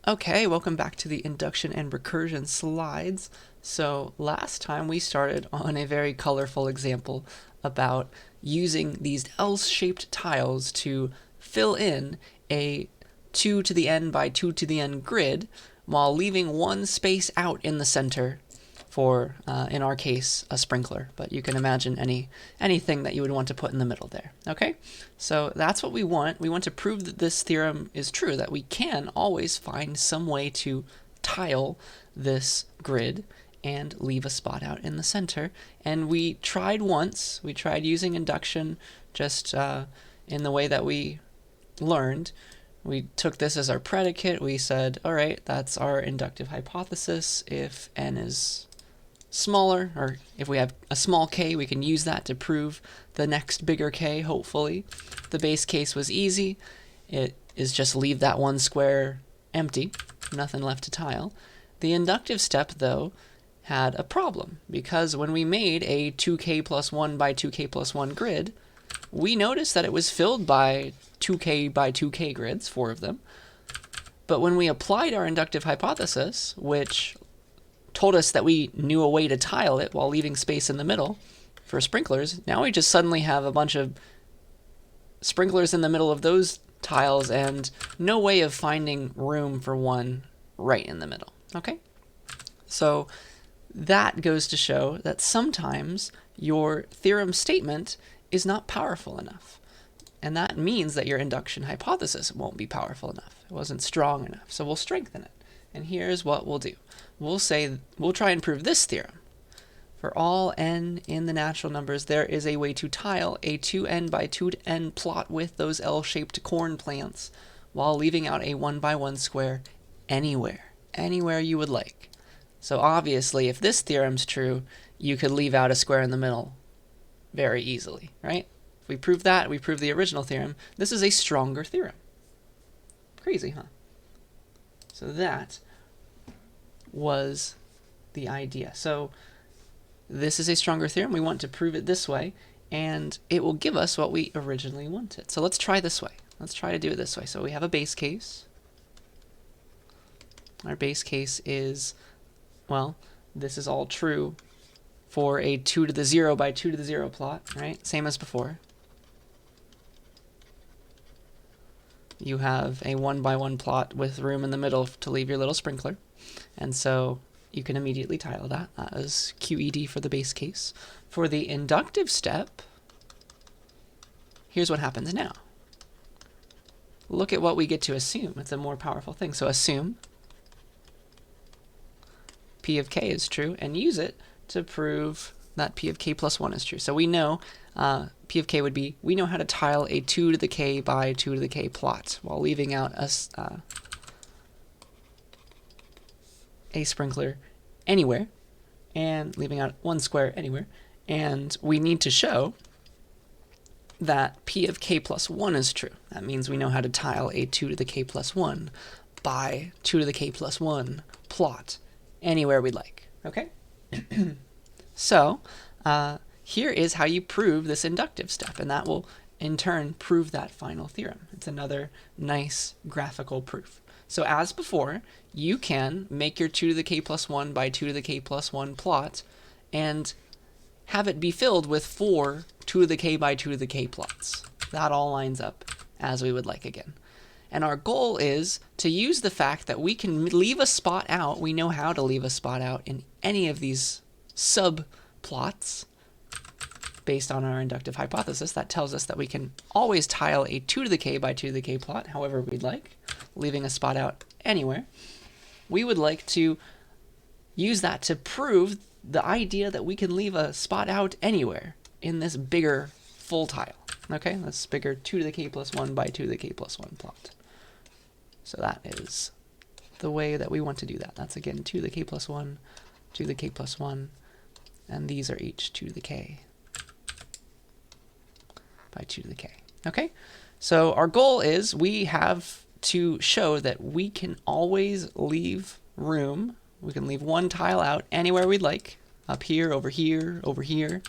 Okay, welcome back to the induction and recursion slides. So last time we started on a very colorful example about using these L-shaped tiles to fill in a 2 to the n by 2 to the n grid while leaving one space out in the center for, in our case, a sprinkler, but you can imagine anything that you would want to put in the middle there. Okay, so that's what we want. We want to prove that this theorem is true, that we can always find some way to tile this grid and leave a spot out in the center. And we tried once. We tried using induction just in the way that we learned. We took this as our predicate. We said, all right, that's our inductive hypothesis. If n is smaller, or if we have a small k, we can use that to prove the next bigger k, hopefully. The base case was easy. It is just leave that one square empty, nothing left to tile. The inductive step, though, had a problem, because when we made a 2k plus 1 by 2k plus 1 grid, we noticed that it was filled by 2k by 2k grids, 4 of them. But when we applied our inductive hypothesis, which told us that we knew a way to tile it while leaving space in the middle for sprinklers, now we just suddenly have a bunch of sprinklers in the middle of those tiles and no way of finding room for one right in the middle. Okay? So that goes to show that sometimes your theorem statement is not powerful enough. And that means that your induction hypothesis won't be powerful enough. It wasn't strong enough. So we'll strengthen it. And here's what we'll do. We'll try and prove this theorem. For all n in the natural numbers, there is a way to tile a 2n by 2n plot with those L-shaped corn plants while leaving out a 1 by 1 square anywhere you would like. So obviously, if this theorem's true, you could leave out a square in the middle very easily, right? If we prove that, we prove the original theorem. This is a stronger theorem. Crazy, huh? So that was the idea. So this is a stronger theorem. We want to prove it this way, and it will give us what we originally wanted. So let's try this way. Let's try to do it this way. So we have a base case. Our base case is, well, this is all true for a 2 to the 0 by 2 to the 0 plot, right? Same as before. You have a 1 by 1 plot with room in the middle to leave your little sprinkler. And so you can immediately tile that as QED for the base case. For the inductive step, here's what happens now. Look at what we get to assume. It's a more powerful thing. So assume P of k is true and use it to prove that P of k plus 1 is true. So we know P of k would be, we know how to tile a 2 to the k by 2 to the k plot while leaving out a sprinkler anywhere and leaving out one square anywhere. And we need to show that P of k plus 1 is true. That means we know how to tile a 2 to the k plus 1 by 2 to the k plus 1 plot anywhere we'd like. Okay? So here is how you prove this inductive step, and that will in turn prove that final theorem. It's another nice graphical proof. So as before, you can make your 2 to the k plus 1 by 2 to the k plus 1 plot and have it be filled with 4 2 to the k by 2 to the k plots. That all lines up as we would like again. And our goal is to use the fact that we can leave a spot out. We know how to leave a spot out in any of these subplots based on our inductive hypothesis. That tells us that we can always tile a 2 to the k by 2 to the k plot however we'd like, leaving a spot out anywhere. We would like to use that to prove the idea that we can leave a spot out anywhere in this bigger full tile. Okay, this bigger 2 to the k plus 1 by 2 to the k plus 1 plot. So that is the way that we want to do that. That's again 2 to the k plus 1, 2 to the k plus 1, and these are each 2 to the k by 2 to the k. Okay, so our goal is we have to show that we can always leave room. We can leave one tile out anywhere we'd like, up here, over here, over here,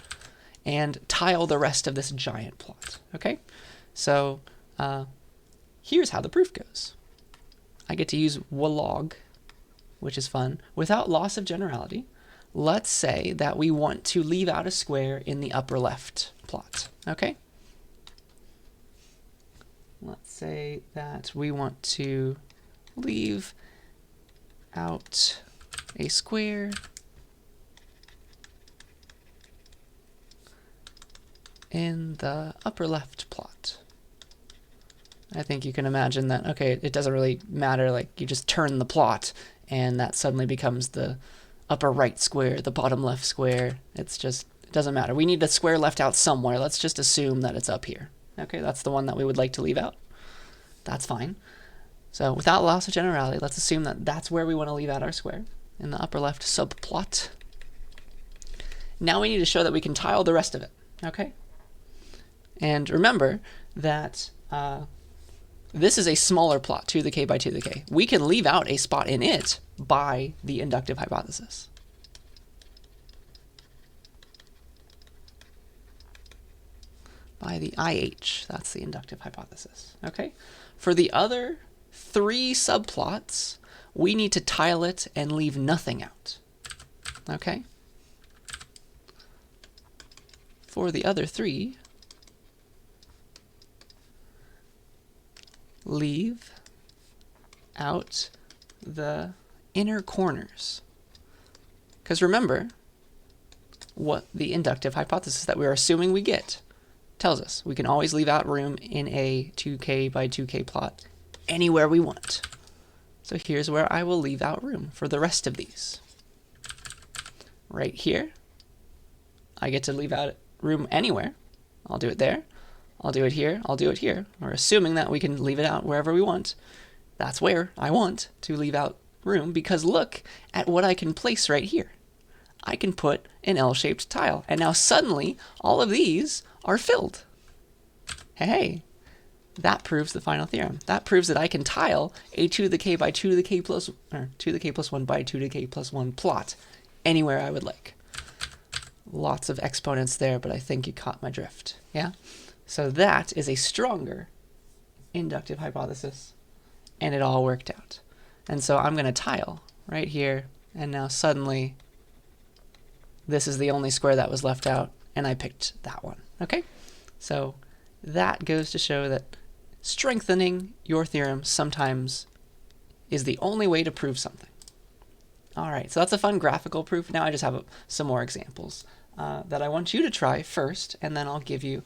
and tile the rest of this giant plot. Okay, so here's how the proof goes. I get to use log, which is fun, without loss of generality. Let's say that we want to leave out a square in the upper left plot, okay? Let's say that we want to leave out a square in the upper left plot. I think you can imagine that, okay, it doesn't really matter, like you just turn the plot and that suddenly becomes the upper right square, the bottom left square. It's just, it doesn't matter. We need a square left out somewhere. Let's just assume that it's up here. Okay, that's the one that we would like to leave out. That's fine. So without loss of generality, let's assume that that's where we want to leave out our square, in the upper left subplot. Now we need to show that we can tile the rest of it, okay? And remember that this is a smaller plot, 2 to the k by 2 to the k. We can leave out a spot in it by the inductive hypothesis. By the IH, that's the inductive hypothesis, okay? For the other 3 subplots, we need to tile it and leave nothing out, okay? For the other 3, leave out the inner corners. Because remember, what the inductive hypothesis that we're assuming we get tells us we can always leave out room in a 2k by 2k plot anywhere we want. So here's where I will leave out room for the rest of these. Right here, I get to leave out room anywhere. I'll do it there. I'll do it here, I'll do it here. We're assuming that we can leave it out wherever we want. That's where I want to leave out room, because look at what I can place right here. I can put an L-shaped tile, and now suddenly all of these are filled. Hey, that proves the final theorem. That proves that I can tile a 2 to the k by 2 to the k plus, or 2 to the k plus 1 by 2 to the k plus 1 plot anywhere I would like. Lots of exponents there, but I think you caught my drift, yeah? So that is a stronger inductive hypothesis, and it all worked out. And so I'm going to tile right here, and now suddenly this is the only square that was left out, and I picked that one. Okay? So that goes to show that strengthening your theorem sometimes is the only way to prove something. All right, so that's a fun graphical proof. Now I just have some more examples that I want you to try first, and then I'll give you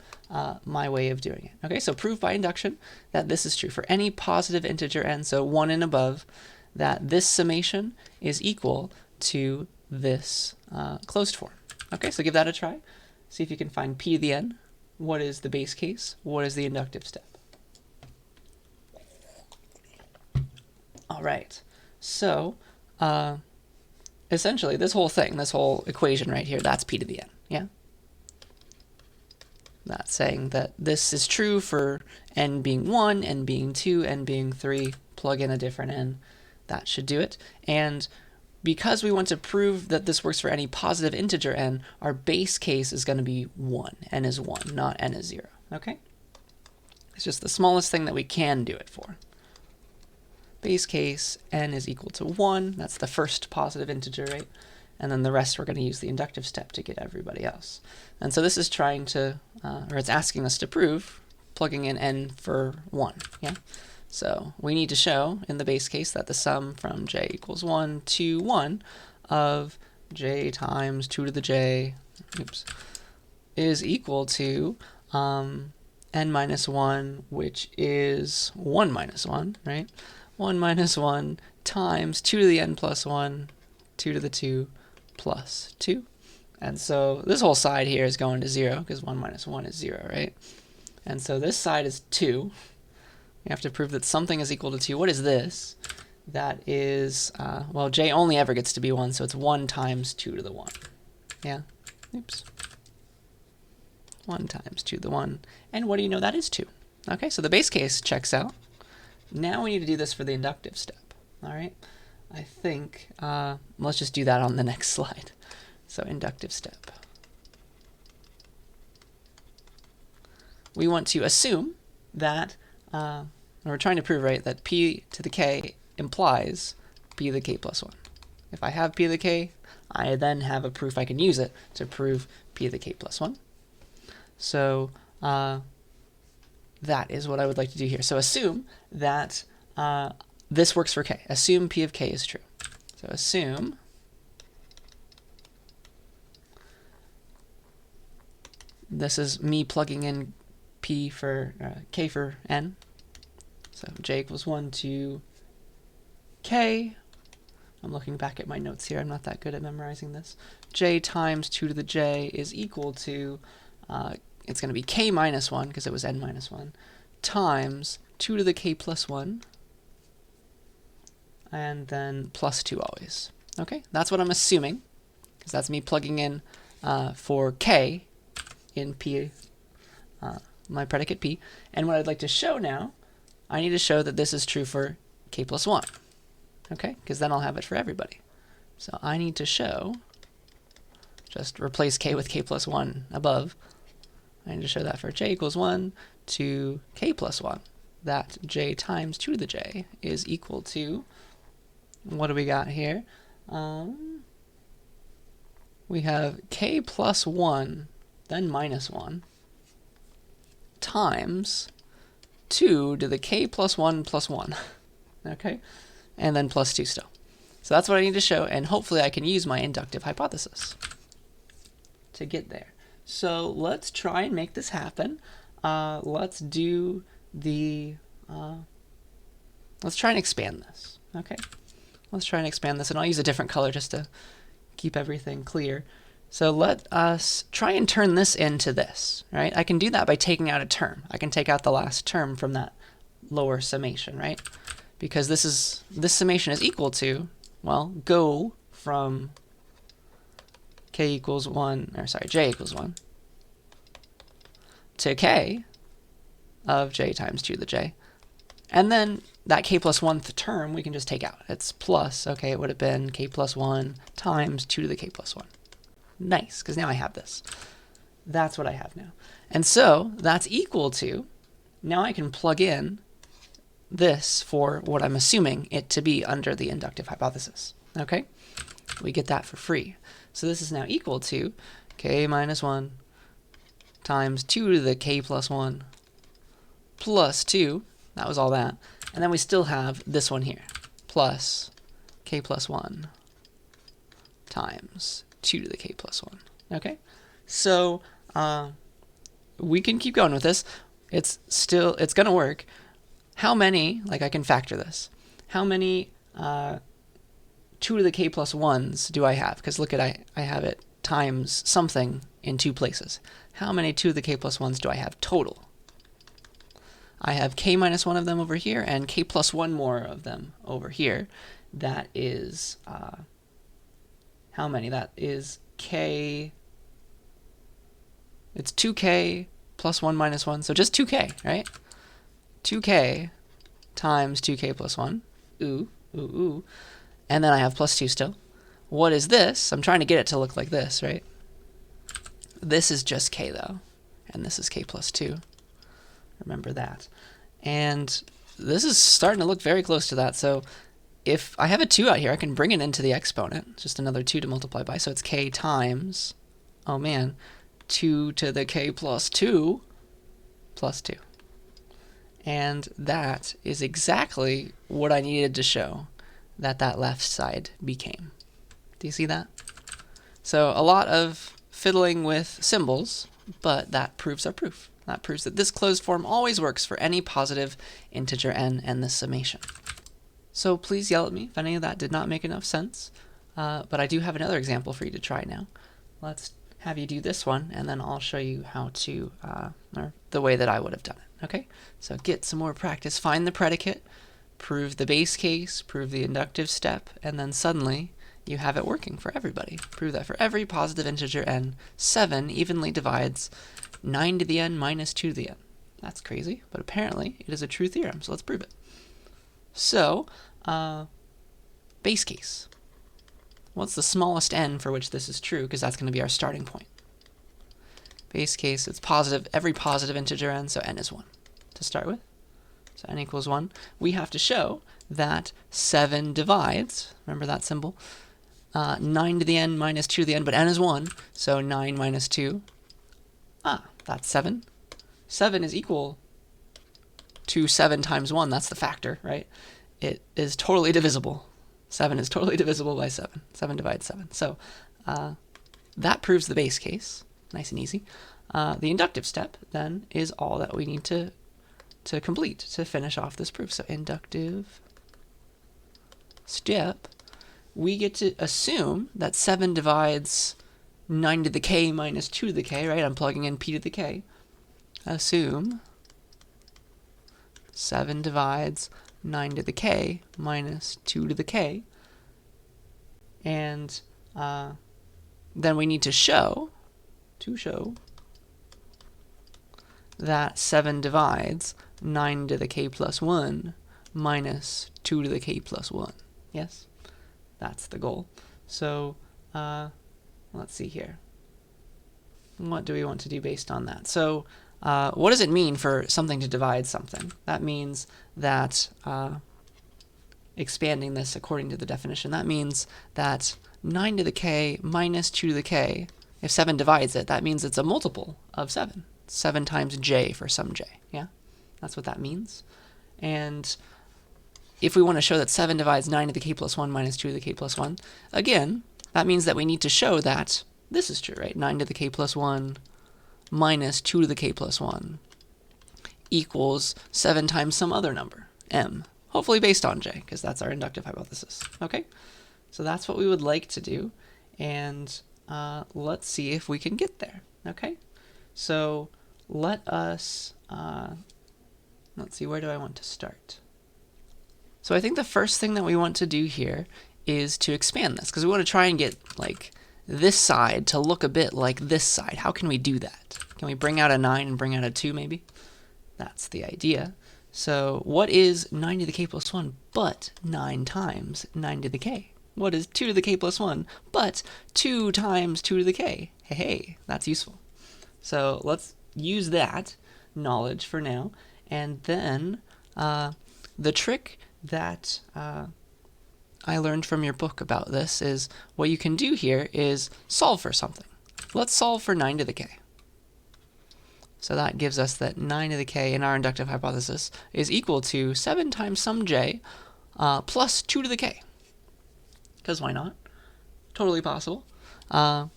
my way of doing it. Okay, so prove by induction that this is true for any positive integer n, so 1 and above, that this summation is equal to this closed form. Okay, so give that a try. See if you can find p to the n. What is the base case? What is the inductive step? All right, so essentially this whole thing, this whole equation right here, that's p to the n, yeah? That's saying that this is true for n being 1, n being 2, n being 3, plug in a different n. That should do it. And because we want to prove that this works for any positive integer n, our base case is going to be 1. N is 1, not n is 0, okay? It's just the smallest thing that we can do it for. Base case, n is equal to 1. That's the first positive integer, right? And then the rest we're going to use the inductive step to get everybody else. And so this is trying to, or it's asking us to prove, plugging in n for 1, yeah? So we need to show in the base case that the sum from j equals 1 to 1 of j times 2 to the j, oops, is equal to n minus 1, which is 1 minus 1, right? 1 minus 1 times 2 to the n plus 1, 2 to the 2 plus 2. And so this whole side here is going to 0 because 1 minus 1 is 0, right? And so this side is 2. We have to prove that something is equal to 2. What is this? That is, well, j only ever gets to be 1, so it's 1 times 2 to the 1. Yeah? Oops. 1 times 2 to the 1. And what do you know? That is 2. Okay, so the base case checks out. Now we need to do this for the inductive step. All right? I think, let's just do that on the next slide. So inductive step. We want to assume that, we're trying to prove, right, that p to the k implies p to the k plus 1. If I have p to the k, I then have a proof I can use it to prove p to the k plus 1. So that is what I would like to do here. So assume that this works for k. Assume p of k is true. So assume this is me plugging in p for k for n. So j equals 1 to k. I'm looking back at my notes here. I'm not that good at memorizing this. J times 2 to the j is equal to, it's going to be k minus 1, because it was n minus 1, times 2 to the k plus 1, and then plus 2 always. Okay, that's what I'm assuming, because that's me plugging in for k in p, my predicate p. And what I'd like to show now, I need to show that this is true for k plus 1. Okay, because then I'll have it for everybody. So I need to show, just replace k with k plus 1 above. I need to show that for j equals 1 to k plus 1, that j times 2 to the j is equal to, what do we got here? We have k plus 1, then minus 1, times 2 to the k plus 1 plus 1. Okay? And then plus 2 still. So that's what I need to show, and hopefully I can use my inductive hypothesis to get there. So let's try and make this happen. Let's do the, let's try and expand this. Okay, let's try and expand this, and I'll use a different color just to keep everything clear. So let us try and turn this into this, right? I can do that by taking out a term. I can take out the last term from that lower summation, right? Because this summation is equal to, well, go from k equals 1, or sorry, j equals 1 to k of j times 2 to the j. And then that k plus 1th term we can just take out. It's plus, okay, it would have been k plus 1 times 2 to the k plus 1. Nice, because now I have this. That's what I have now. And so that's equal to, now I can plug in this for what I'm assuming it to be under the inductive hypothesis. Okay? We get that for free. So this is now equal to k minus 1 times 2 to the k plus 1 plus 2. That was all that. And then we still have this one here, plus k plus 1 times 2 to the k plus 1. Okay? So we can keep going with this. It's going to work. How many, like I can factor this, how many 2 to the k plus 1s do I have? Because look at, I have it times something in 2 places. How many 2 to the k plus 1s do I have total? I have k minus 1 of them over here and k plus 1 more of them over here. That is, how many? That is k, it's 2k plus 1 minus 1, so just 2k, right? 2k times 2k plus 1, ooh, ooh, ooh, and then I have plus 2 still. What is this? I'm trying to get it to look like this, right? This is just k though, and this is k plus 2. Remember that. And this is starting to look very close to that, so if I have a 2 out here, I can bring it into the exponent, just another 2 to multiply by, so it's k times, oh man, 2 to the k plus 2 plus 2. And that is exactly what I needed to show that left side became. Do you see that? So a lot of fiddling with symbols, but that proves our proof. That proves that this closed form always works for any positive integer n and this summation. So please yell at me if any of that did not make enough sense. But I do have another example for you to try now. Let's have you do this one, and then I'll show you how to, or the way that I would have done it. Okay, so get some more practice. Find the predicate, prove the base case, prove the inductive step, and then suddenly you have it working for everybody. Prove that for every positive integer n, 7 evenly divides 9 to the n minus 2 to the n. That's crazy, but apparently it is a true theorem, so let's prove it. So, base case. What's the smallest n for which this is true? Because that's going to be our starting point. Base case, it's positive, every positive integer n, so n is 1 to start with. so n equals 1, we have to show that 7 divides, remember that symbol, 9 to the n minus 2 to the n, but n is 1, so 9 minus 2, that's 7. 7 is equal to 7 times 1, that's the factor, right? It is totally divisible. 7 is totally divisible by 7. 7 divides 7. So that proves the base case, nice and easy. The inductive step, then, is all that we need to complete to finish off this proof. So inductive step, we get to assume that 7 divides 9 to the k minus 2 to the k, right? I'm plugging in p to the k. Assume 7 divides 9 to the k minus 2 to the k. And then we need to show that 7 divides 9 to the k plus 1 minus 2 to the k plus 1. Yes? That's the goal. So let's see here. What do we want to do based on that? So what does it mean for something to divide something? That means that, expanding this according to the definition, that means that 9 to the k minus 2 to the k, if 7 divides it, that means it's a multiple of 7. 7 times j for some j, yeah? That's what that means. And if we want to show that 7 divides 9 to the k plus 1 minus 2 to the k plus 1, again, that means that we need to show that this is true, right? 9 to the k plus 1 minus 2 to the k plus 1 equals 7 times some other number, m, hopefully based on j, because that's our inductive hypothesis. Okay? So that's what we would like to do, and let's see if we can get there. Okay? So let us, let's see, where do I want to start? So I think the first thing that we want to do here is to expand this, because we want to try and get like this side to look a bit like this side. How can we do that? Can we bring out a 9 and bring out a 2 maybe? That's the idea. So what is 9 to the k plus 1 but 9 times 9 to the k? What is 2 to the k plus 1 but 2 times 2 to the k? Hey, that's useful. So let's use that knowledge for now, and then the trick that I learned from your book about this is what you can do here is solve for something. Let's solve for 9 to the k. So that gives us that 9 to the k in our inductive hypothesis is equal to 7 times some j plus 2 to the k. Because why not? Totally possible. So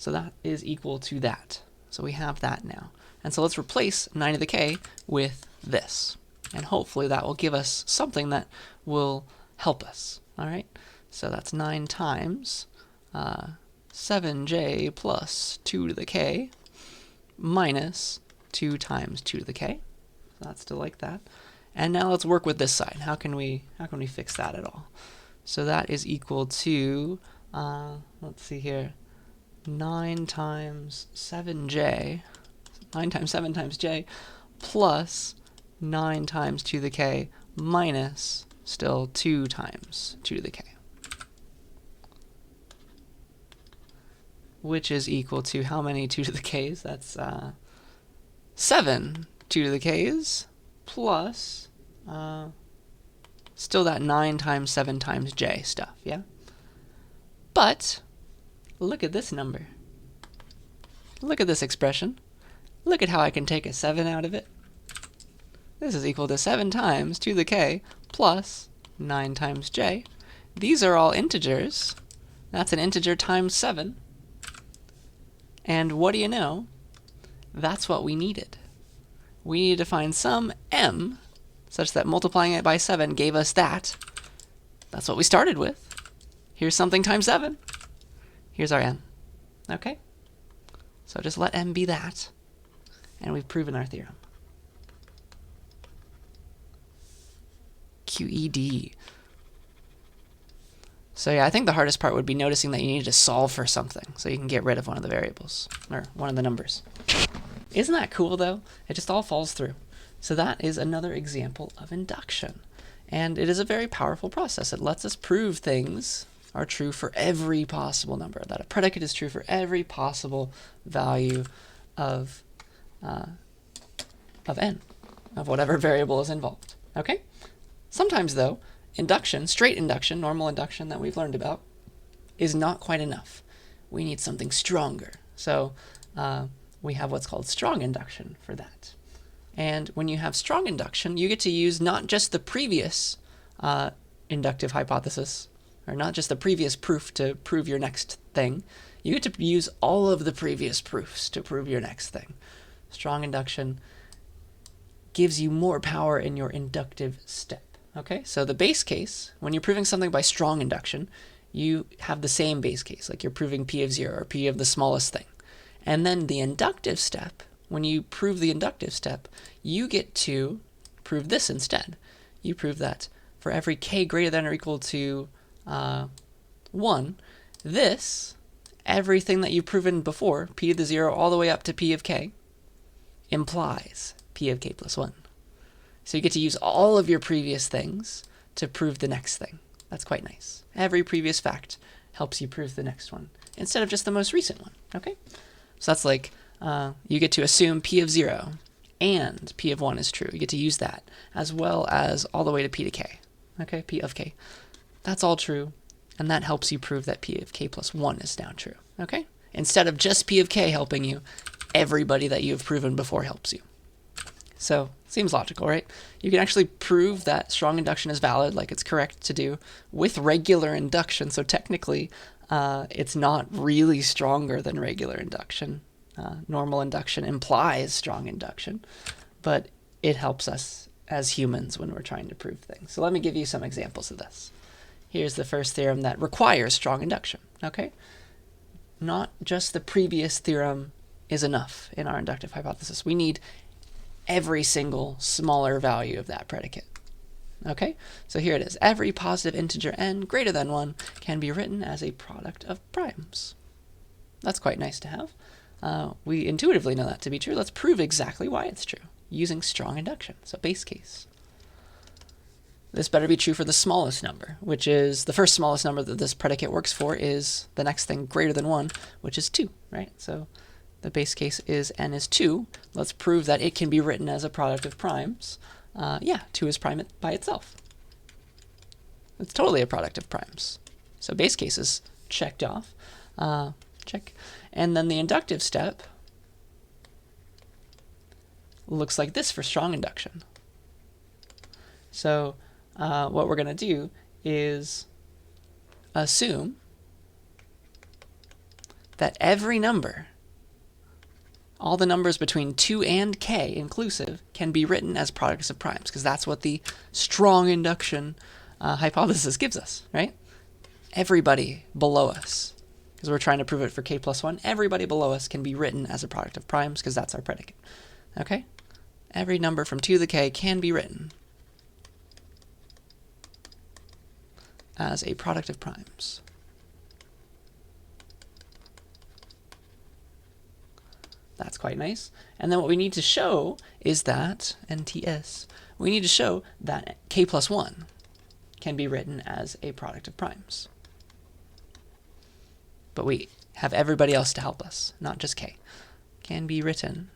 that is equal to that. So we have that now. And so let's replace 9 to the k with this. And hopefully that will give us something that will help us. All right? So that's 9 times 7j plus 2 to the k minus 2 times 2 to the k. So that's still like that. And now let's work with this side. How can we fix that at all? So that is equal to, let's see here, 9 times 7j, 9 times 7 times j, plus 9 times 2 to the k minus still 2 times 2 to the k, which is equal to how many 2 to the k's? That's 7 2 to the k's plus still that 9 times 7 times j stuff, yeah? But look at this number. Look at this expression. Look at how I can take a 7 out of it. This is equal to 7 times 2 to the k plus 9 times j. These are all integers. That's an integer times 7. And what do you know? That's what we needed. We needed to find some m such that multiplying it by 7 gave us that. That's what we started with. Here's something times 7. Here's our m. Okay? So just let m be that, and we've proven our theorem. QED. So yeah, I think the hardest part would be noticing that you need to solve for something so you can get rid of one of the variables, or one of the numbers. Isn't that cool, though? It just all falls through. So that is another example of induction. And it is a very powerful process. It lets us prove things are true for every possible number, that a predicate is true for every possible value of n, of whatever variable is involved. Okay? Sometimes, though, induction, straight induction, normal induction that we've learned about, is not quite enough. We need something stronger. So we have what's called strong induction for that. And when you have strong induction, you get to use not just the previous inductive hypothesis, or not just the previous proof to prove your next thing. You get to use all of the previous proofs to prove your next thing. Strong induction gives you more power in your inductive step. Okay, so the base case, when you're proving something by strong induction, you have the same base case, like you're proving P of 0 or P of the smallest thing. And then the inductive step, when you prove the inductive step, you get to prove this instead. You prove that for every k greater than or equal to 1, this, everything that you've proven before, P to the 0 all the way up to P of k, implies P of k plus 1. So you get to use all of your previous things to prove the next thing. That's quite nice. Every previous fact helps you prove the next one, instead of just the most recent one, okay? So that's like, you get to assume P of 0 and P of 1 is true. You get to use that, as well as all the way to P to k, okay? P of k. That's all true, and that helps you prove that P of k plus 1 is now true, okay? Instead of just P of k helping you, everybody that you've proven before helps you. So, seems logical, right? You can actually prove that strong induction is valid, like it's correct to do, with regular induction. So technically, it's not really stronger than regular induction. Normal induction implies strong induction, but it helps us as humans when we're trying to prove things. So let me give you some examples of this. Here's the first theorem that requires strong induction, okay? Not just the previous theorem is enough in our inductive hypothesis. We need every single smaller value of that predicate. Okay, so here it is. Every positive integer n greater than 1 can be written as a product of primes. That's quite nice to have. We intuitively know that to be true. Let's prove exactly why it's true using strong induction. So base case. This better be true for the smallest number, which is the first smallest number that this predicate works for is the next thing greater than 1, which is 2, right? So the base case is n is 2. Let's prove that it can be written as a product of primes. Yeah, 2 is prime by itself. It's totally a product of primes. So base case is checked off. Check. And then the inductive step looks like this for strong induction. So what we're going to do is assume that every number, all the numbers between 2 and k inclusive, can be written as products of primes, because that's what the strong induction hypothesis gives us, right? Everybody below us, because we're trying to prove it for k plus 1, everybody below us can be written as a product of primes, because that's our predicate, okay? Every number from 2 to the k can be written as a product of primes. That's quite nice. And then what we need to show is that, NTS, we need to show that k plus 1 can be written as a product of primes. But we have everybody else to help us, not just k. Can be written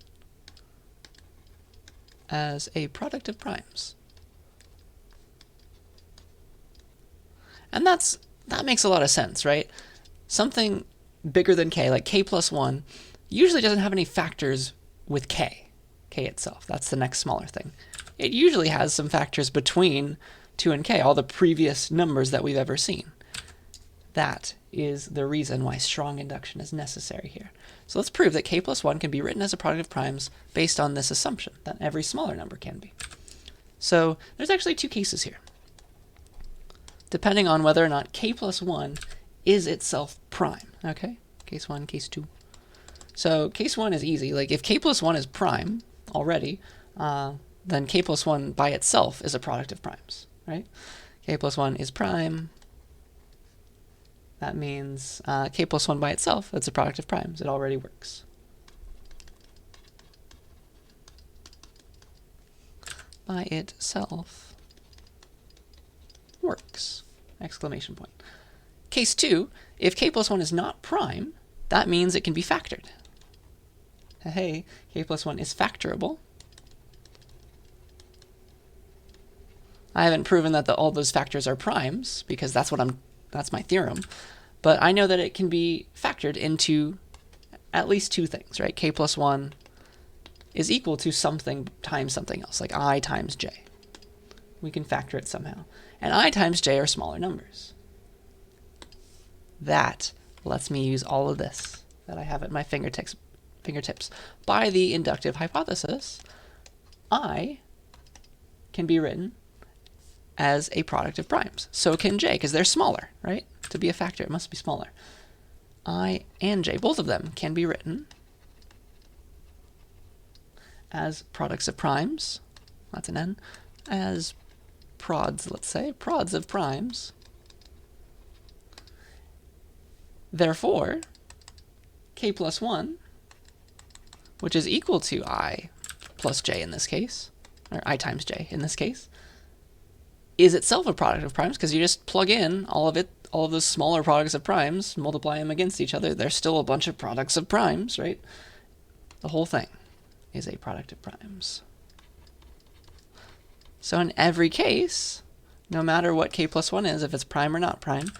as a product of primes. And that makes a lot of sense, right? Something bigger than k, like k plus 1, usually doesn't have any factors with k itself. That's the next smaller thing. It usually has some factors between 2 and k, all the previous numbers that we've ever seen. That is the reason why strong induction is necessary here. So let's prove that k plus 1 can be written as a product of primes based on this assumption, that every smaller number can be. So there's actually 2 cases here, depending on whether or not k plus 1 is itself prime, okay? Case 1, case 2. So case 1 is easy. Like if k plus 1 is prime already, then k plus 1 by itself is a product of primes, right? K plus 1 is prime. That means k plus 1 by itself, it's a product of primes. It already works. By itself works! Exclamation point. Case 2, if k plus 1 is not prime, that means it can be factored. Hey, k plus 1 is factorable. I haven't proven that all those factors are primes, because that's my theorem. But I know that it can be factored into at least two things, right? K plus 1 is equal to something times something else, like I times j. We can factor it somehow. And I times j are smaller numbers. That lets me use all of this that I have at my fingertips. By the inductive hypothesis, I can be written as a product of primes. So can j, because they're smaller, right? To be a factor, it must be smaller. I and j, both of them, can be written as products of primes, that's an n, as prods, let's say, prods of primes. Therefore, k plus 1, which is equal to I plus j in this case, or I times j in this case, is itself a product of primes, because you just plug in all of those smaller products of primes, multiply them against each other. They're still a bunch of products of primes, right? The whole thing is a product of primes. So in every case, no matter what k plus 1 is, if it's prime or not prime,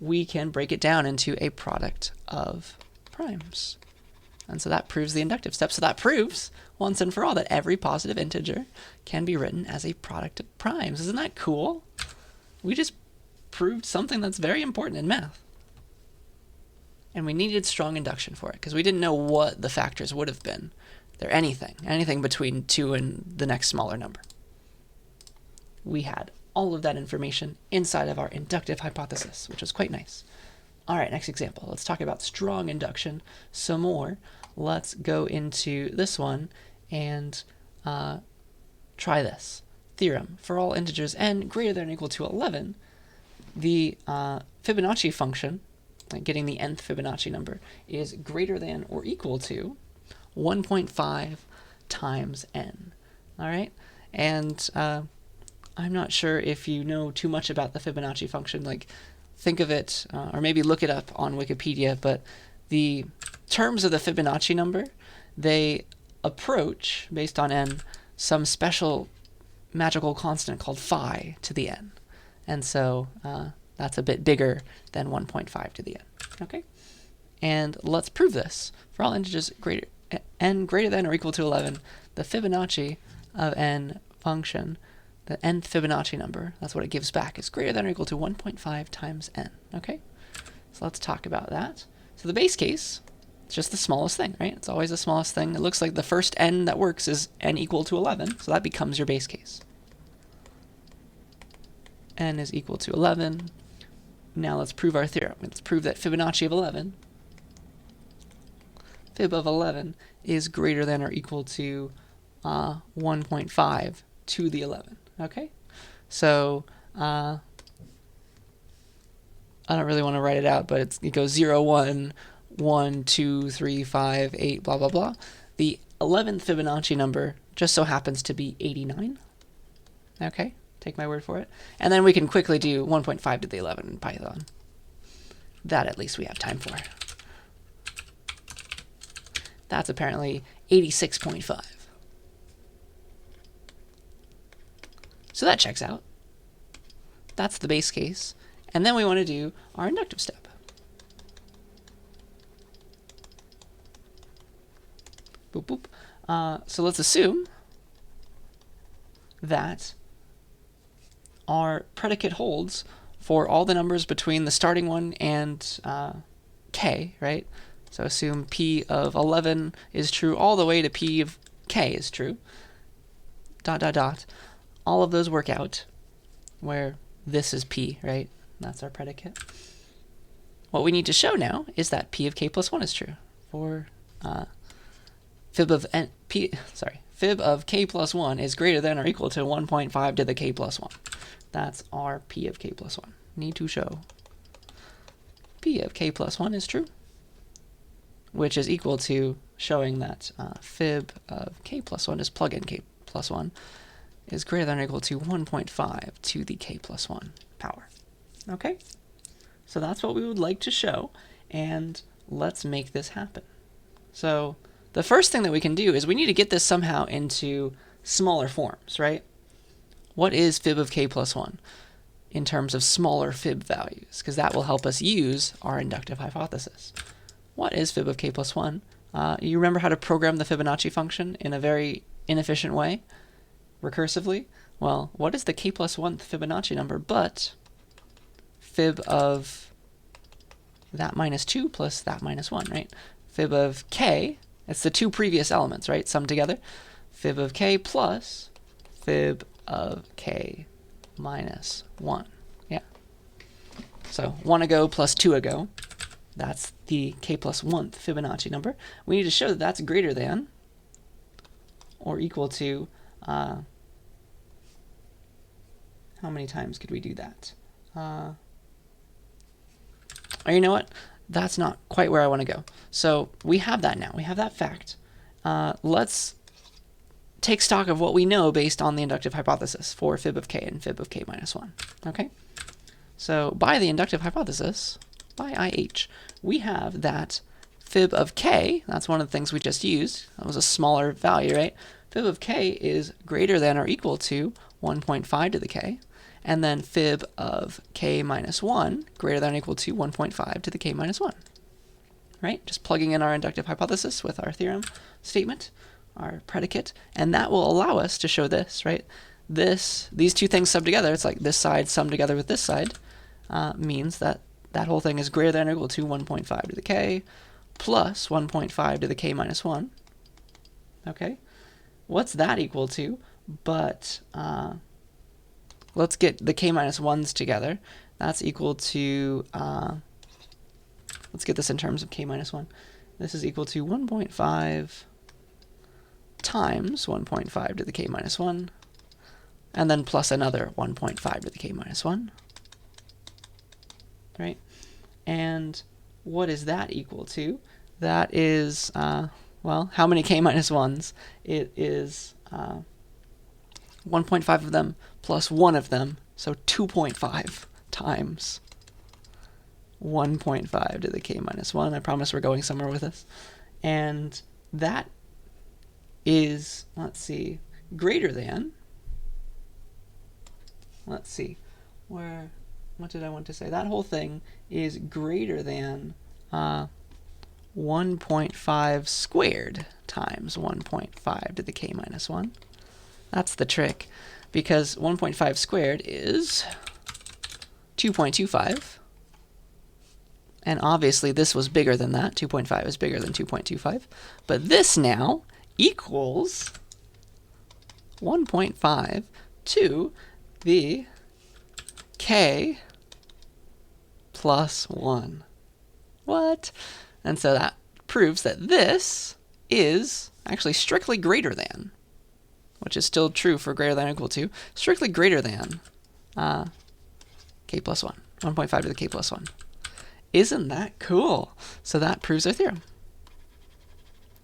we can break it down into a product of primes. And so that proves the inductive step. So that proves, once and for all, that every positive integer can be written as a product of primes. Isn't that cool? We just proved something that's very important in math. And we needed strong induction for it, because we didn't know what the factors would have been. They're anything between 2 and the next smaller number. We had all of that information inside of our inductive hypothesis, which was quite nice. All right, next example. Let's talk about strong induction some more. Let's go into this one and try this. Theorem. For all integers n greater than or equal to 11, the Fibonacci function, like getting the nth Fibonacci number, is greater than or equal to 1.5 times n. All right? And I'm not sure if you know too much about the Fibonacci function. Like, think of it, or maybe look it up on Wikipedia, but the terms of the Fibonacci number, they approach, based on n, some special magical constant called phi to the n. And so that's a bit bigger than 1.5 to the n. Okay? And let's prove this. For all integers n greater than or equal to 11, the Fibonacci of n function, the nth Fibonacci number, that's what it gives back, is greater than or equal to 1.5 times n. Okay? So let's talk about that. So the base case, it's just the smallest thing, right? It's always the smallest thing. It looks like the first n that works is n equal to 11, so that becomes your base case. N is equal to 11. Now let's prove our theorem. Let's prove that Fibonacci of 11, fib of 11, is greater than or equal to 1.5 to the 11. Okay? So I don't really want to write it out, but it goes 0, 1, 1, 2, 3, 5, 8, blah, blah, blah. The 11th Fibonacci number just so happens to be 89. Okay? Take my word for it. And then we can quickly do 1.5 to the 11 in Python. That at least we have time for. That's apparently 86.5. So that checks out. That's the base case. And then we want to do our inductive step. Boop, boop. So let's assume that our predicate holds for all the numbers between the starting one and k, right? So assume p of 11 is true all the way to p of k is true. Dot, dot, dot. All of those work out where this is p, right? That's our predicate. What we need to show now is that p of k plus 1 is true. For fib of k plus 1 is greater than or equal to 1.5 to the k plus 1. That's our p of k plus 1. Need to show p of k plus 1 is true, which is equal to showing that fib of k plus 1 is plug in k plus 1 is greater than or equal to 1.5 to the k plus 1 power. Okay? So that's what we would like to show, and let's make this happen. So the first thing that we can do is we need to get this somehow into smaller forms, right? what is fib of k plus 1 in terms of smaller fib values? Because that will help us use our inductive hypothesis. What is fib of k plus 1? You remember how to program the Fibonacci function in a very inefficient way, recursively? Well, what is the k plus 1th Fibonacci number but fib of that minus 2 plus that minus 1, right? Fib of k, it's the two previous elements, right, summed together. Fib of k plus fib of k minus 1. Yeah. So 1 ago plus 2 ago, that's the k plus 1th Fibonacci number. We need to show that that's greater than or equal to, how many times could we do that? Oh, you know what? That's not quite where I want to go. So we have that now. We have that fact. Let's take stock of what we know based on the inductive hypothesis for fib of k and fib of k minus 1. Okay? So by the inductive hypothesis, by IH, we have that fib of k, that's one of the things we just used. That was a smaller value, right? Fib of k is greater than or equal to 1.5 to the k. And then fib of k minus 1 greater than or equal to 1.5 to the k minus 1. Right? Just plugging in our inductive hypothesis with our theorem statement, our predicate, and that will allow us to show this, right? These two things summed together, it's like this side summed together with this side, means that that whole thing is greater than or equal to 1.5 to the k plus 1.5 to the k minus 1. Okay? What's that equal to? But let's get the k minus 1s together. That's equal to, let's get this in terms of k minus 1. This is equal to 1.5 times 1.5 to the k minus 1, and then plus another 1.5 to the k minus 1. Right? And what is that equal to? That is, well, how many k minus 1s? It is 1.5 of them plus 1 of them, so 2.5 times 1.5 to the k minus 1. I promise we're going somewhere with this. And that is, let's see, greater than, let's see, what did I want to say? That whole thing is greater than 1.5 squared times 1.5 to the k minus 1. That's the trick, because 1.5 squared is 2.25. And obviously this was bigger than that. 2.5 is bigger than 2.25. But this now equals 1.5 to the k plus 1. What? And so that proves that this is actually strictly greater than, which is still true for greater than or equal to, strictly greater than k plus 1. 1.5 to the k plus 1. Isn't that cool? So that proves our theorem.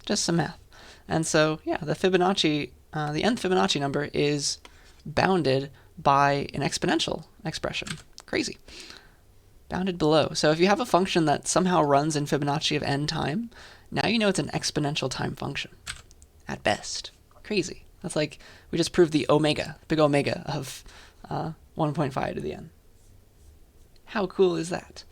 Just some math. And so, yeah, the Fibonacci, the nth Fibonacci number is bounded by an exponential expression. Crazy. Bounded below. So if you have a function that somehow runs in Fibonacci of n time, now you know it's an exponential time function, at best. Crazy. That's like, we just proved the omega, big omega of 1.5 to the n. How cool is that?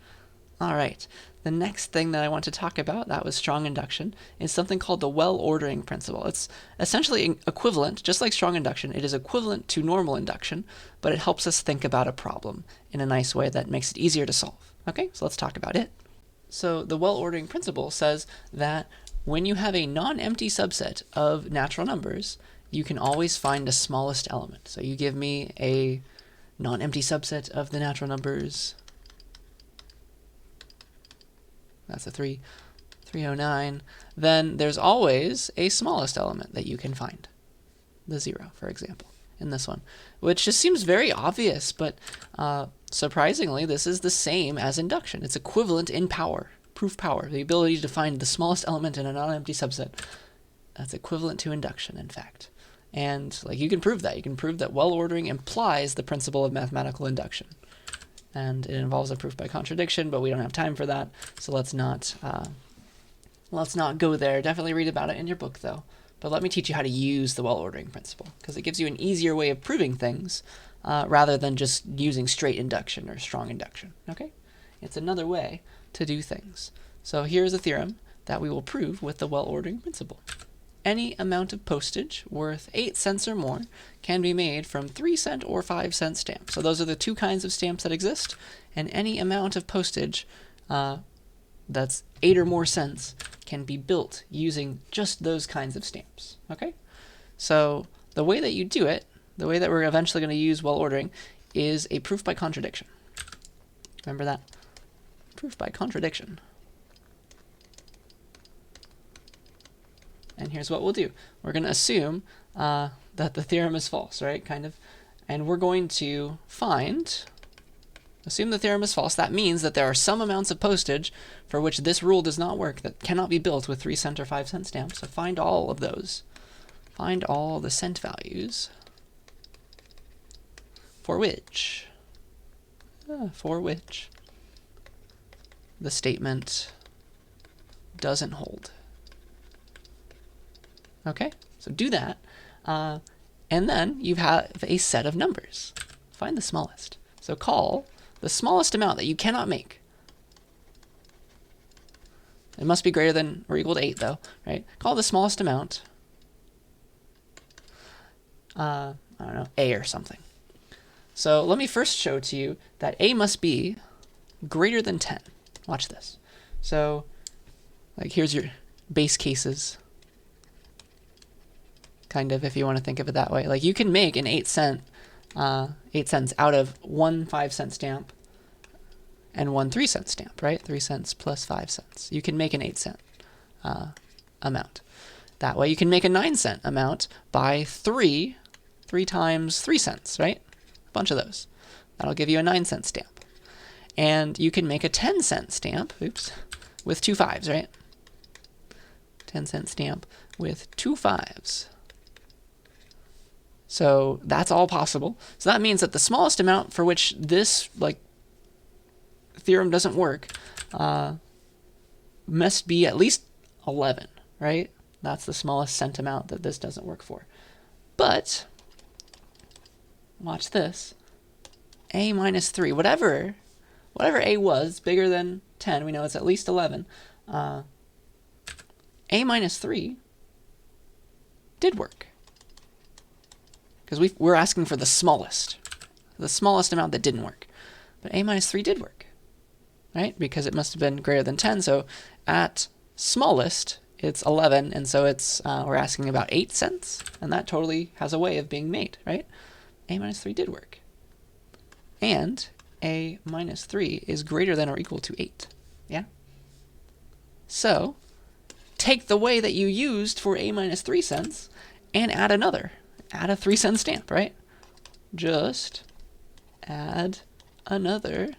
All right, the next thing that I want to talk about, that was strong induction, is something called the well-ordering principle. It's essentially equivalent, just like strong induction, it is equivalent to normal induction, but it helps us think about a problem in a nice way that makes it easier to solve. Okay, so let's talk about it. So the well-ordering principle says that when you have a non-empty subset of natural numbers, you can always find the smallest element. So you give me a non-empty subset of the natural numbers. That's a 309. Then there's always a smallest element that you can find. The 0, for example, in this one. Which just seems very obvious, but surprisingly, this is the same as induction. It's equivalent in power, proof power, the ability to find the smallest element in a non-empty subset. That's equivalent to induction, in fact. And like you can prove that. You can prove that well-ordering implies the principle of mathematical induction. And it involves a proof by contradiction, but we don't have time for that, so let's not go there. Definitely read about it in your book, though. But let me teach you how to use the well-ordering principle, because it gives you an easier way of proving things rather than just using straight induction or strong induction. Okay? It's another way to do things. So here's a theorem that we will prove with the well-ordering principle. Any amount of postage worth 8 cents or more can be made from 3-cent or 5-cent stamps. So those are the two kinds of stamps that exist, and any amount of postage that's 8 or more cents can be built using just those kinds of stamps. Okay? So the way that you do it, the way that we're eventually going to use well-ordering, is a proof by contradiction. Remember that? Proof by contradiction. And here's what we'll do. We're going to assume that the theorem is false, right? Kind of. And we're going to assume the theorem is false. That means that there are some amounts of postage for which this rule does not work, that cannot be built with 3-cent or 5-cent stamps. So find all of those. Find all the cent values for which the statement doesn't hold. Okay, so do that, and then you have a set of numbers. Find the smallest. So call the smallest amount that you cannot make. It must be greater than or equal to 8, though, right? Call the smallest amount, I don't know, A or something. So let me first show to you that A must be greater than 10. Watch this. So, like, here's your base cases. Kind of, if you want to think of it that way. Like, you can make an 8 cents out of one 5-cent stamp and one 3-cent stamp, right? 3 cents plus 5 cents. You can make an 8-cent amount. That way you can make a 9-cent amount by 3 times 3 cents, right? A bunch of those. That'll give you a 9-cent stamp. And you can make a 10-cent stamp, with 2 5s, right? 10-cent stamp with 2 5s. So that's all possible. So that means that the smallest amount for which this theorem doesn't work must be at least 11, right? That's the smallest cent amount that this doesn't work for. But watch this. A minus 3, whatever A was bigger than 10, we know it's at least 11. A minus 3 did work. Because we're asking for the smallest amount that didn't work. But A minus 3 did work, right? Because it must have been greater than 10. So at smallest, it's 11. And so it's we're asking about 8 cents. And that totally has a way of being made, right? A minus 3 did work. And A minus 3 is greater than or equal to 8. Yeah? So take the way that you used for A minus 3 cents and add another. Add a 3-cent stamp, right? Just add another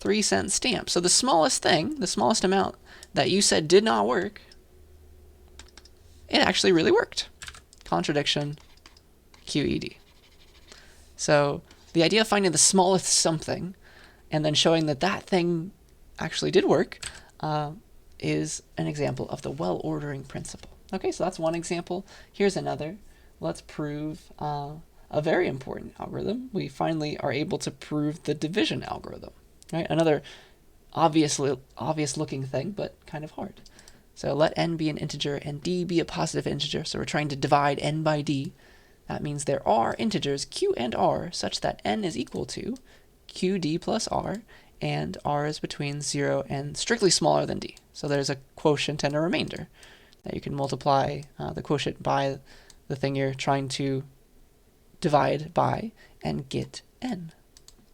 3-cent stamp. So the smallest thing, the smallest amount that you said did not work, it actually really worked. Contradiction, QED. So the idea of finding the smallest something and then showing that that thing actually did work is an example of the well-ordering principle. Okay, so that's one example. Here's another. Let's prove a very important algorithm. We finally are able to prove the division algorithm, right? Another obvious looking thing, but kind of hard. So let n be an integer and d be a positive integer. So we're trying to divide n by d. That means there are integers q and r such that n is equal to qd plus r, and r is between 0 and strictly smaller than d. So there's a quotient and a remainder that you can multiply the quotient by the thing you're trying to divide by and get n.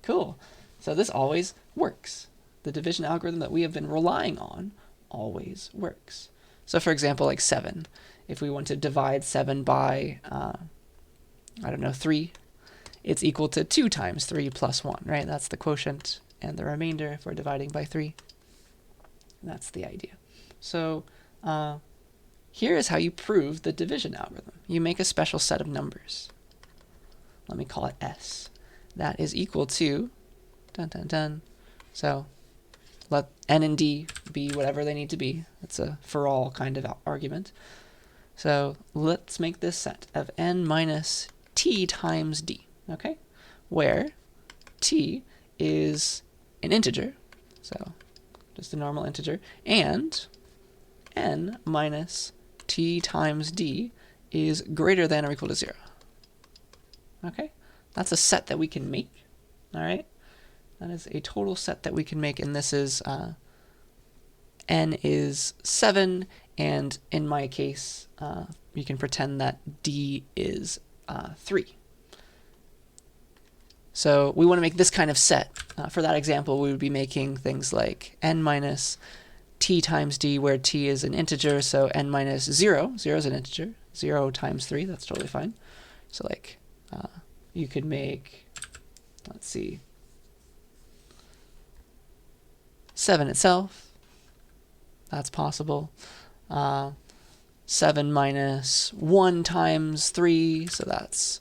Cool. So this always works. The division algorithm that we have been relying on always works. So for example, like 7. If we want to divide 7 by, 3, it's equal to 2 times 3 plus 1, right? That's the quotient and the remainder if we're dividing by 3. That's the idea. So here is how you prove the division algorithm. You make a special set of numbers. Let me call it S. That is equal to, so let n and d be whatever they need to be. It's a for all kind of argument. So let's make this set of n minus t times d, okay? Where t is an integer, so just a normal integer, and n minus t times d is greater than or equal to 0. Okay? That's a set that we can make, all right? That is a total set that we can make, and this is n is 7, and in my case, you can pretend that d is 3. So we want to make this kind of set. For that example, we would be making things like n minus t times d, where t is an integer, so n minus 0. 0 is an integer. 0 times 3, that's totally fine. So like, you could make, let's see, 7 itself. That's possible. 7 minus 1 times 3, so that's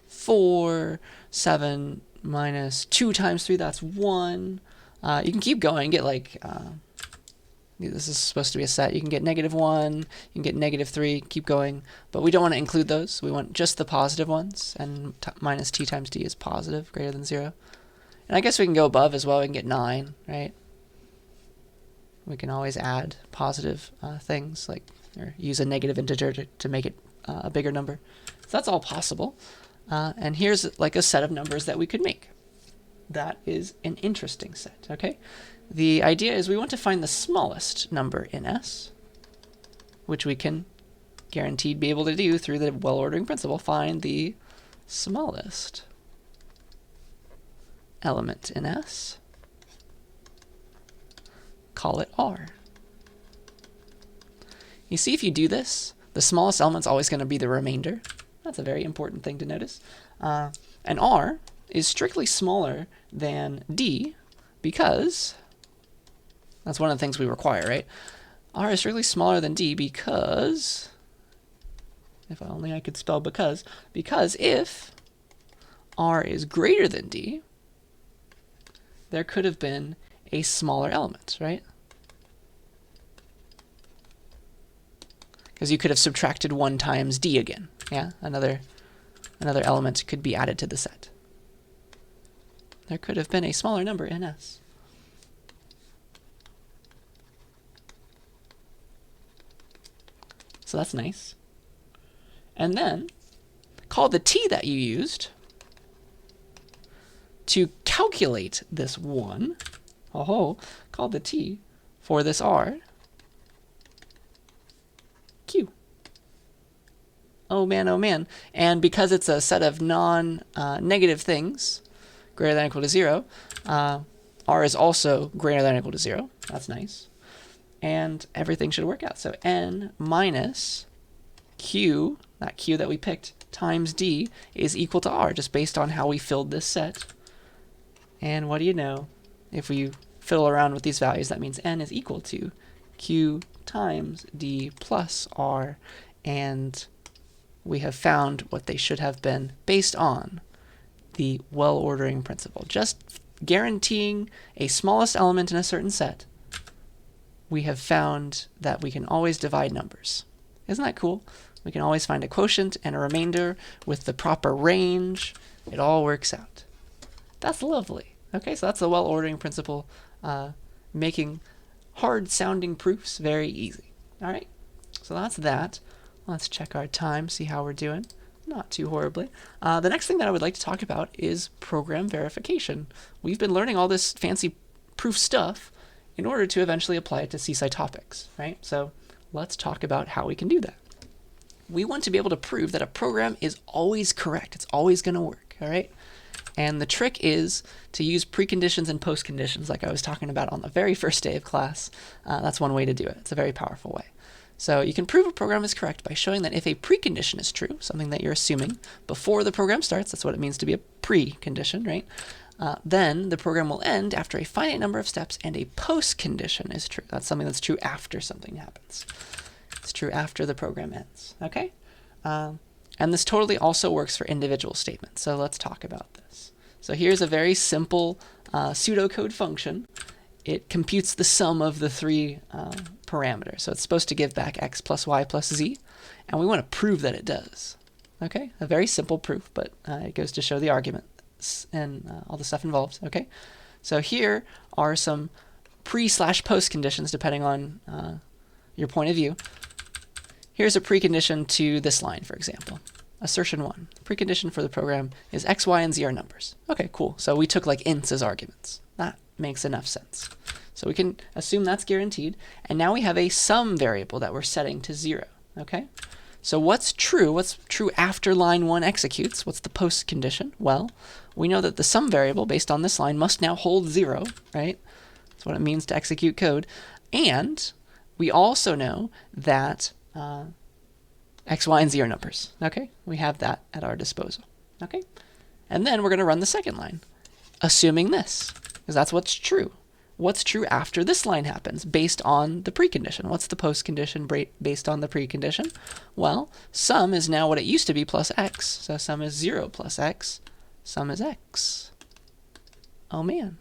4. 7 minus 2 times 3, that's 1. You can keep going, get like, this is supposed to be a set. You can get -1, you can get -3, keep going. But we don't want to include those. We want just the positive ones, and minus t times d is positive, greater than 0. And I guess we can go above as well. We can get 9, right? We can always add positive things, like, or use a negative integer to make it a bigger number. So that's all possible. And here's like a set of numbers that we could make. That is an interesting set, okay? The idea is we want to find the smallest number in S, which we can guaranteed be able to do through the well-ordering principle. Find the smallest element in S. Call it R. You see, if you do this, the smallest element's always going to be the remainder. That's a very important thing to notice. And R is strictly smaller than D because that's one of the things we require, right? R is strictly smaller than D because, if only I could spell because if R is greater than D, there could have been a smaller element, right? Because you could have subtracted 1 times D again. Yeah, another element could be added to the set. There could have been a smaller number in S. So that's nice. And then call the t that you used to calculate this 1. Call the t for this R Q. Oh man. And because it's a set of non-negative things, greater than or equal to 0, R is also greater than or equal to 0. That's nice. And everything should work out. So n minus Q, that Q that we picked, times D is equal to R, just based on how we filled this set. And what do you know? If we fiddle around with these values, that means n is equal to Q times D plus R, and we have found what they should have been based on the well-ordering principle. Just guaranteeing a smallest element in a certain set, we have found that we can always divide numbers. Isn't that cool? We can always find a quotient and a remainder with the proper range. It all works out. That's lovely. Okay, so that's the well-ordering principle, making hard-sounding proofs very easy. All right, so that's that. Let's check our time, see how we're doing. Not too horribly. The next thing that I would like to talk about is program verification. We've been learning all this fancy proof stuff in order to eventually apply it to CSCI topics, right? So let's talk about how we can do that. We want to be able to prove that a program is always correct. It's always going to work, all right? And the trick is to use preconditions and postconditions like I was talking about on the very first day of class. That's one way to do it. It's a very powerful way. So you can prove a program is correct by showing that if a precondition is true, something that you're assuming before the program starts, that's what it means to be a precondition, right? Then the program will end after a finite number of steps, and a postcondition is true. That's something that's true after something happens. It's true after the program ends, okay? And this totally also works for individual statements. So let's talk about this. So here's a very simple pseudocode function. It computes the sum of the 3 parameters. So it's supposed to give back x plus y plus z. and we want to prove that it does. Okay, a very simple proof, but it goes to show the arguments and all the stuff involved. Okay, so here are some pre/post conditions depending on your point of view. Here's a precondition to this line, for example. Assertion 1. Precondition for the program is x, y, and z are numbers. Okay, cool. So we took like ints as arguments. That makes enough sense. So we can assume that's guaranteed. And now we have a sum variable that we're setting to 0. Okay? So what's true? What's true after line 1 executes? What's the post condition? Well, we know that the sum variable based on this line must now hold 0, right? That's what it means to execute code. And we also know that x, y, and z are numbers. Okay? We have that at our disposal. Okay? And then we're going to run the second line, assuming this, because that's what's true. What's true after this line happens based on the precondition? What's the post condition based on the precondition? Well, sum is now what it used to be plus x. So sum is 0 plus x. Sum is x. Oh man.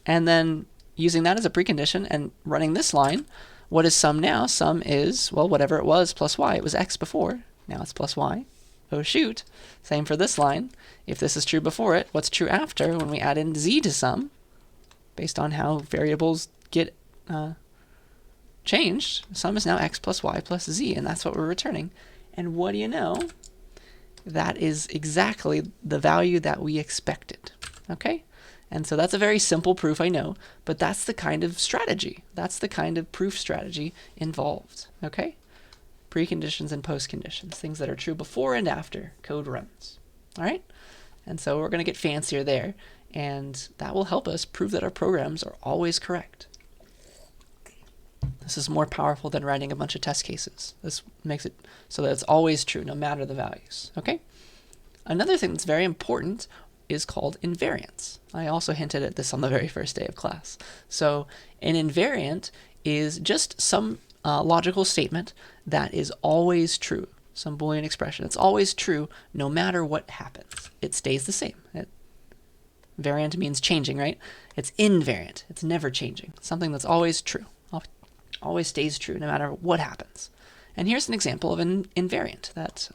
And then using that as a precondition and running this line, what is sum now? Sum is, well, whatever it was plus y. It was x before. Now it's plus y. Oh shoot. Same for this line. If this is true before it, what's true after when we add in z to sum? Based on how variables get changed, sum is now x plus y plus z, and that's what we're returning. And what do you know? That is exactly the value that we expected. Okay? And so that's a very simple proof, I know, but that's the kind of strategy. That's the kind of proof strategy involved. Okay? Preconditions and postconditions, things that are true before and after code runs. All right? And so we're going to get fancier there, and that will help us prove that our programs are always correct. This is more powerful than writing a bunch of test cases. This makes it so that it's always true, no matter the values. Okay? Another thing that's very important is called invariance. I also hinted at this on the very first day of class. So an invariant is just some logical statement that is always true, some Boolean expression. It's always true no matter what happens. It stays the same. Variant means changing, right? It's invariant. It's never changing. Something that's always true. Always stays true no matter what happens. And here's an example of an invariant that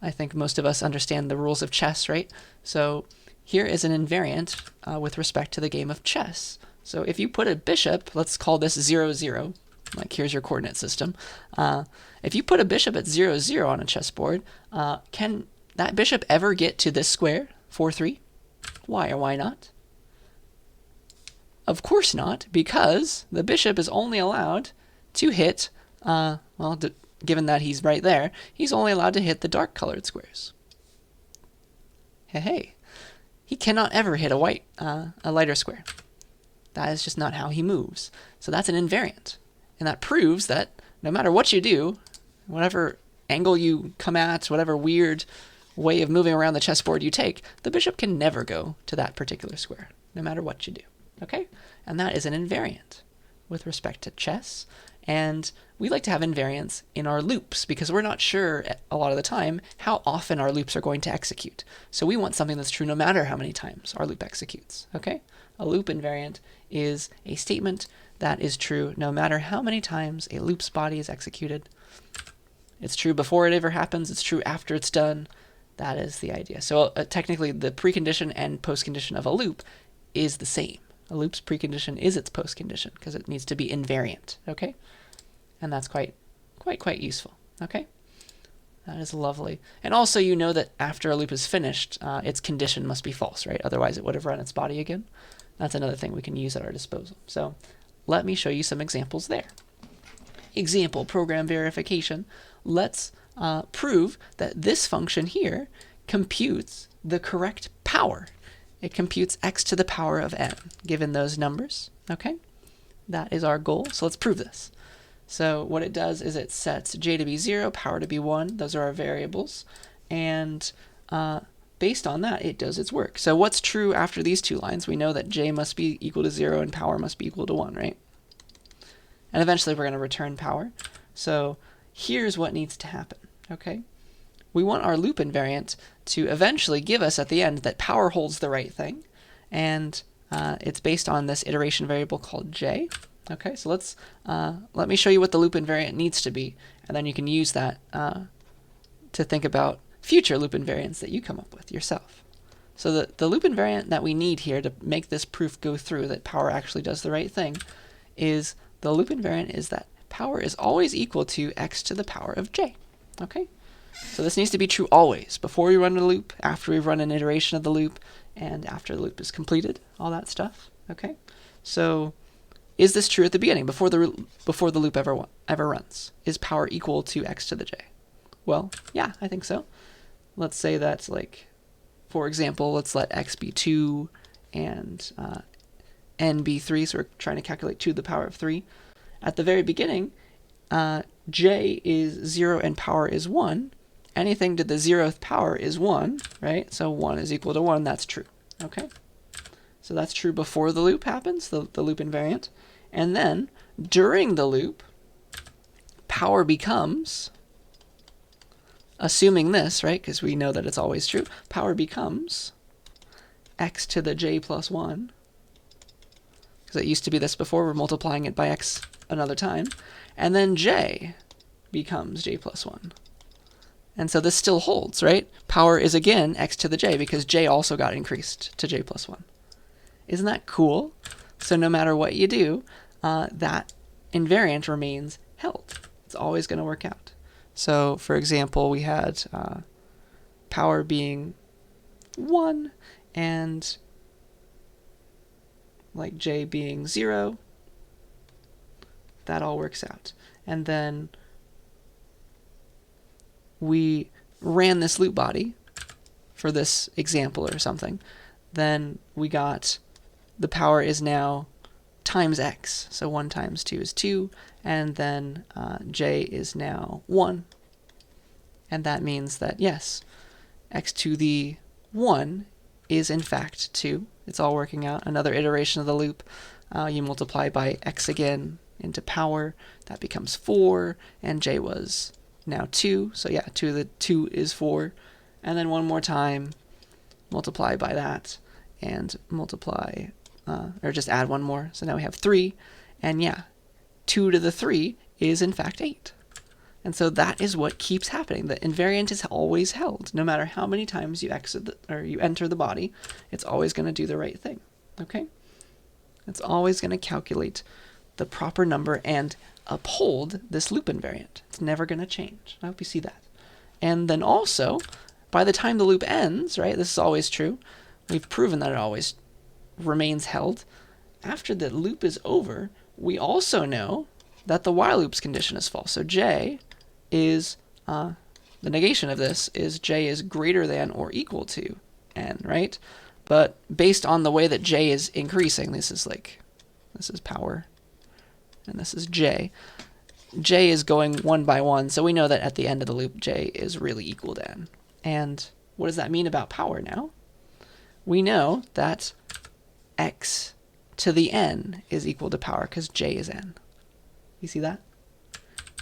I think most of us understand the rules of chess, right? So here is an invariant with respect to the game of chess. So if you put a bishop, let's call this 0, 0, like here's your coordinate system. If you put a bishop at 0, 0 on a chessboard, can that bishop ever get to this square, 4, 3? Why or why not? Of course not, because the bishop is only allowed to hit, given that he's right there, he's only allowed to hit the dark colored squares. Hey, he cannot ever hit a lighter square. That is just not how he moves. So that's an invariant. And that proves that no matter what you do, whatever angle you come at, whatever weird way of moving around the chessboard you take, the bishop can never go to that particular square, no matter what you do. Okay? And that is an invariant with respect to chess. And we like to have invariants in our loops because we're not sure a lot of the time how often our loops are going to execute. So we want something that's true no matter how many times our loop executes. Okay? A loop invariant is a statement that is true no matter how many times a loop's body is executed. It's true before it ever happens. It's true after it's done. That is the idea. So technically, the precondition and postcondition of a loop is the same. A loop's precondition is its postcondition because it needs to be invariant. Okay? And that's quite useful. Okay? That is lovely. And also, you know that after a loop is finished, its condition must be false, right? Otherwise, it would have run its body again. That's another thing we can use at our disposal. So let me show you some examples there. Example, program verification. Let's prove that this function here computes the correct power. It computes x to the power of n, given those numbers. Okay? That is our goal. So let's prove this. So what it does is it sets j to be 0, power to be 1. Those are our variables. And based on that, it does its work. So what's true after these two lines? We know that j must be equal to 0 and power must be equal to 1, right? And eventually we're going to return power. So here's what needs to happen, okay? We want our loop invariant to eventually give us at the end that power holds the right thing. And it's based on this iteration variable called j. Okay, so let me show you what the loop invariant needs to be, and then you can use that to think about future loop invariants that you come up with yourself. So the loop invariant that we need here to make this proof go through, that power actually does the right thing, is the loop invariant is that power is always equal to x to the power of j. Okay? So this needs to be true always, before we run a loop, after we run an iteration of the loop, and after the loop is completed, all that stuff. Okay? So is this true at the beginning, before the loop ever runs? Is power equal to x to the j? Well, yeah, I think so. Let's say that's like, for example, let's let x be 2 and n be 3, so we're trying to calculate 2 to the power of 3. At the very beginning, j is 0 and power is 1. Anything to the 0th power is 1, right? So 1 is equal to 1, that's true. Okay? So that's true before the loop happens, the loop invariant. And then, during the loop, power becomes, assuming this, right, because we know that it's always true, power becomes x to the j plus 1. Because it used to be this before, we're multiplying it by x another time. And then j becomes j plus 1. And so this still holds, right? Power is again x to the j, because j also got increased to j plus 1. Isn't that cool? So no matter what you do, that invariant remains held. It's always going to work out. So for example, we had power being 1 and like j being 0. That all works out. And then we ran this loop body for this example or something. Then we got the power is now times x. So 1 times 2 is 2, and then j is now 1. And that means that, yes, x to the 1 is in fact 2. It's all working out. Another iteration of the loop. You multiply by x again into power. That becomes 4, and j was now 2. So yeah, 2 to the 2 is 4. And then one more time, multiply by that, and multiply, or just add one more. So now we have 3. And yeah, 2 to the 3 is in fact 8. And so that is what keeps happening. The invariant is always held. No matter how many times you exit or you enter the body, it's always going to do the right thing. Okay? It's always going to calculate the proper number and uphold this loop invariant. It's never going to change. I hope you see that. And then also, by the time the loop ends, right, this is always true, we've proven that it always remains held. After the loop is over, we also know that the while loop's condition is false. So j is, the negation of this is j is greater than or equal to n, right? But based on the way that j is increasing, this is power, and this is j. J is going 1 by 1, so we know that at the end of the loop, j is really equal to n. And what does that mean about power now? We know that x to the n is equal to power, because j is n. You see that?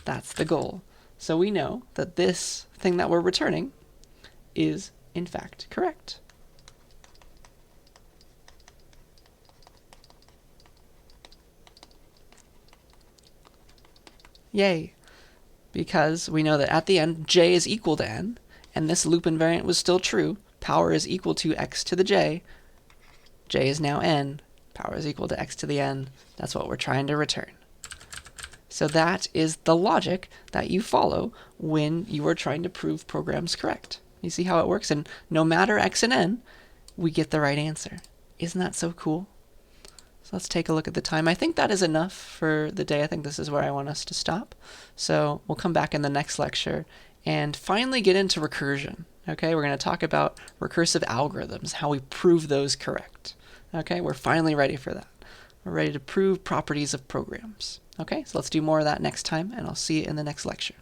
That's the goal. So we know that this thing that we're returning is, in fact, correct. Yay! Because we know that at the end, j is equal to n, and this loop invariant was still true. Power is equal to x to the j. J is now n. Power is equal to x to the n. That's what we're trying to return. So that is the logic that you follow when you are trying to prove programs correct. You see how it works? And no matter x and n, we get the right answer. Isn't that so cool? So let's take a look at the time. I think that is enough for the day. I think this is where I want us to stop. So we'll come back in the next lecture and finally get into recursion. Okay, we're going to talk about recursive algorithms, how we prove those correct. Okay, we're finally ready for that. We're ready to prove properties of programs. Okay, so let's do more of that next time, and I'll see you in the next lecture.